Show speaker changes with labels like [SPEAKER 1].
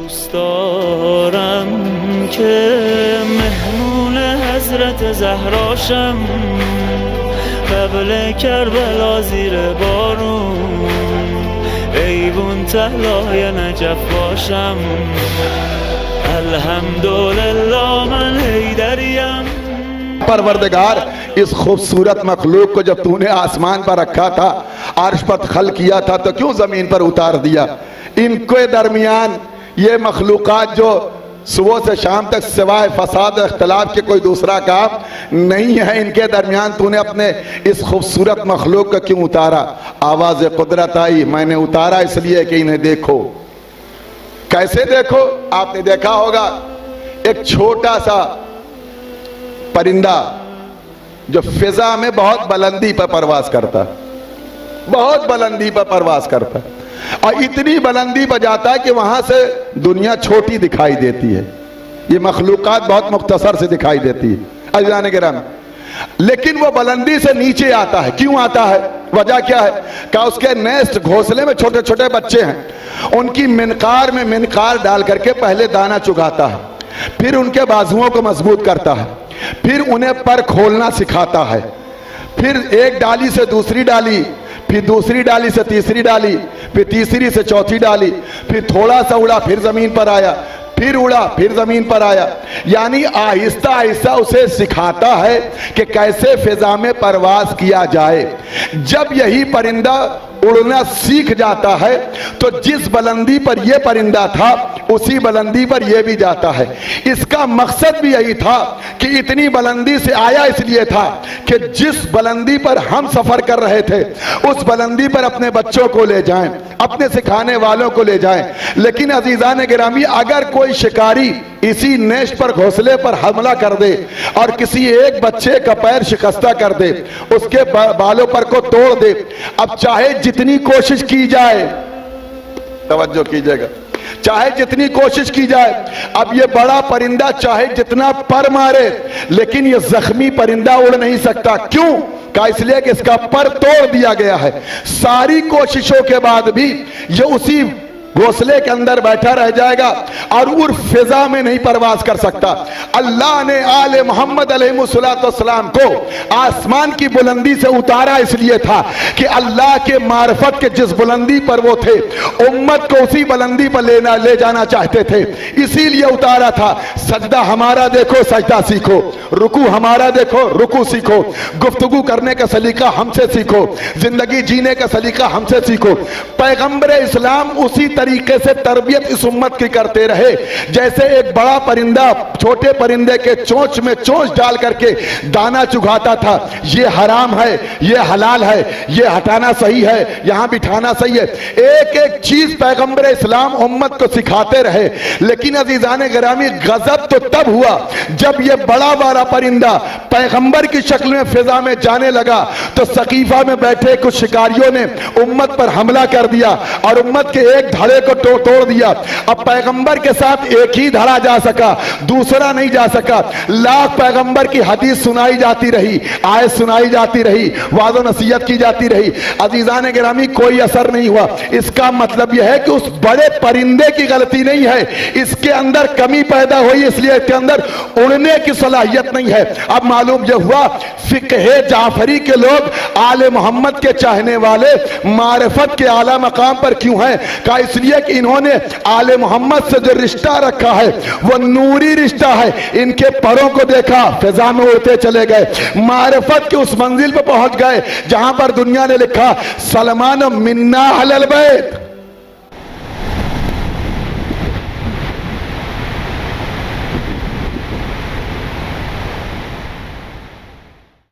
[SPEAKER 1] دوست دارم که مهمون حضرت زهراشم، قبل کربلا زیر بارون ایوون تهلای نجف باشم. الحمدللہ من حیدریم.
[SPEAKER 2] پروردگار اس خوبصورت مخلوق کو جب تو نے آسمان پر رکھا تھا، عرش پر خلق کیا تھا، تو کیوں زمین پر اتار دیا؟ ان کے درمیان یہ مخلوقات جو صبح سے شام تک سوائے فساد و اختلاف کے کوئی دوسرا کام نہیں ہے، ان کے درمیان تو نے اپنے اس خوبصورت مخلوق کو کیوں اتارا؟ آواز قدرت آئی، میں نے اتارا اس لیے کہ انہیں دیکھو. کیسے دیکھو؟ آپ نے دیکھا ہوگا ایک چھوٹا سا پرندہ جو فضا میں بہت بلندی پر پرواز کرتا، بہت بلندی پر پرواز کرتا، اور اتنی بلندی پر جاتا ہے کہ وہاں سے دنیا چھوٹی دکھائی دیتی ہے. یہ مخلوقات بہت مختصر سے دکھائی دیتی ہے عزیزان کرام، لیکن وہ بلندی سے نیچے آتا ہے. کیوں آتا ہے؟ وجہ کیا ہے؟ کہ اس کے نیسٹ گھونسلے میں چھوٹے چھوٹے بچے ہیں، ان کی منقار میں منقار ڈال کر کے پہلے دانہ چگاتا ہے، پھر ان کے بازوؤں کو مضبوط کرتا ہے، پھر انہیں پر کھولنا سکھاتا ہے، پھر ایک ڈالی سے دوسری ڈالی، پھر دوسری ڈالی سے تیسری ڈالی، پھر تیسری سے چوتھی ڈالی، پھر تھوڑا سا اڑا پھر زمین پر آیا، پھر اڑا پھر زمین پر آیا. یعنی آہستہ آہستہ اسے سکھاتا ہے کہ کیسے فضا میں پرواز کیا جائے. جب یہی پرندہ اڑنا سیکھ جاتا ہے تو جس بلندی پر یہ پرندہ تھا اسی بلندی پر یہ بھی جاتا ہے. اس کا مقصد بھی یہی تھا کہ اتنی بلندی سے آیا اس لیے تھا کہ جس بلندی پر ہم سفر کر رہے تھے اس بلندی پر اپنے بچوں کو لے جائیں، اپنے سکھانے والوں کو لے جائیں. لیکن عزیزان گرامی، اگر کوئی شکاری اسی نیش پر گھونسلے پر حملہ کر دے اور کسی ایک بچے کا پیر شکستہ کر دے، اس کے بالوں پر کو توڑ دے، اب چاہے جتنی کوشش کی جائے، توجہ کیجئے گا، چاہے جتنی کوشش کی جائے، اب یہ بڑا پرندہ چاہے جتنا پر مارے لیکن یہ زخمی پرندہ اڑ نہیں سکتا. کیوں؟ کہ اس لیے کہ اس کا پر توڑ دیا گیا ہے. ساری کوششوں کے بعد بھی یہ اسی گھونسلے کے اندر بیٹھا رہ جائے گا اور فضا میں نہیں پرواز کر سکتا. اللہ نے آل محمد علیہ السلام کو آسمان کی بلندی سے اتارا اس لیے تھا کہ اللہ کے معرفت کے جس بلندی پر وہ تھے امت کو اسی بلندی پر لے جانا چاہتے تھے، اسی لیے اتارا تھا. سجدہ ہمارا دیکھو، سجدہ سیکھو. رکوع ہمارا دیکھو، رکوع سیکھو. گفتگو کرنے کا سلیقہ ہم سے سیکھو، زندگی جینے کا سلیقہ ہم سے سیکھو. پیغمبر اسلام اسی طریقے سے تربیت اس امت کی کرتے رہے جیسے ایک بڑا پرندہ چھوٹے پرندے کے چونچ میں چونچ ڈال کر کے دانہ چگاتا تھا. یہ حرام ہے، یہ حلال ہے، یہ ہٹانا صحیح ہے، یہاں بٹھانا صحیح ہے. ایک ایک چیز پیغمبر اسلام امت کو سکھاتے رہے. لیکن عزیزان گرامی، غضب تو تب ہوا جب یہ بڑا بڑا پرندہ پیغمبر کی شکل میں فضا میں جانے لگا تو سقیفہ میں بیٹھے کچھ شکاریوں نے امت پر حملہ کر دیا اور امت کے ایک دھڑے کو توڑ دیا. اب پیغمبر کے ساتھ ایک ہی دھڑا جا سکا، دوسرا نہیں جا سکا. لاکھ پیغمبر کی حدیث سنائی جاتی رہی، آیت سنائی جاتی رہی، وعظ و نصیحت کی جاتی رہی، عزیزان گرامی کوئی اثر نہیں ہوا. اس کا مطلب یہ ہے کہ اس بڑے پرندے کی غلطی نہیں ہے، اس کے اندر کمی پیدا ہوئی اس لیے اس کے اندر اڑنے کی صلاحیت نہیں ہے. اب معلوم یہ ہوا فقہ جعفری کے لوگ آل محمد کے چاہنے والے معرفت کے اعلیٰ مقام پر کیوں ہیں؟ کہ اس لیے کہ انہوں نے آل محمد سے جو رشتہ رکھا ہے وہ نوری رشتہ ہے. ان کے پروں کو دیکھا فضا میں اڑتے چلے گئے، معرفت کے اس منزل پہ پہنچ گئے جہاں پر دنیا نے لکھا سلمان منا اہل البیت.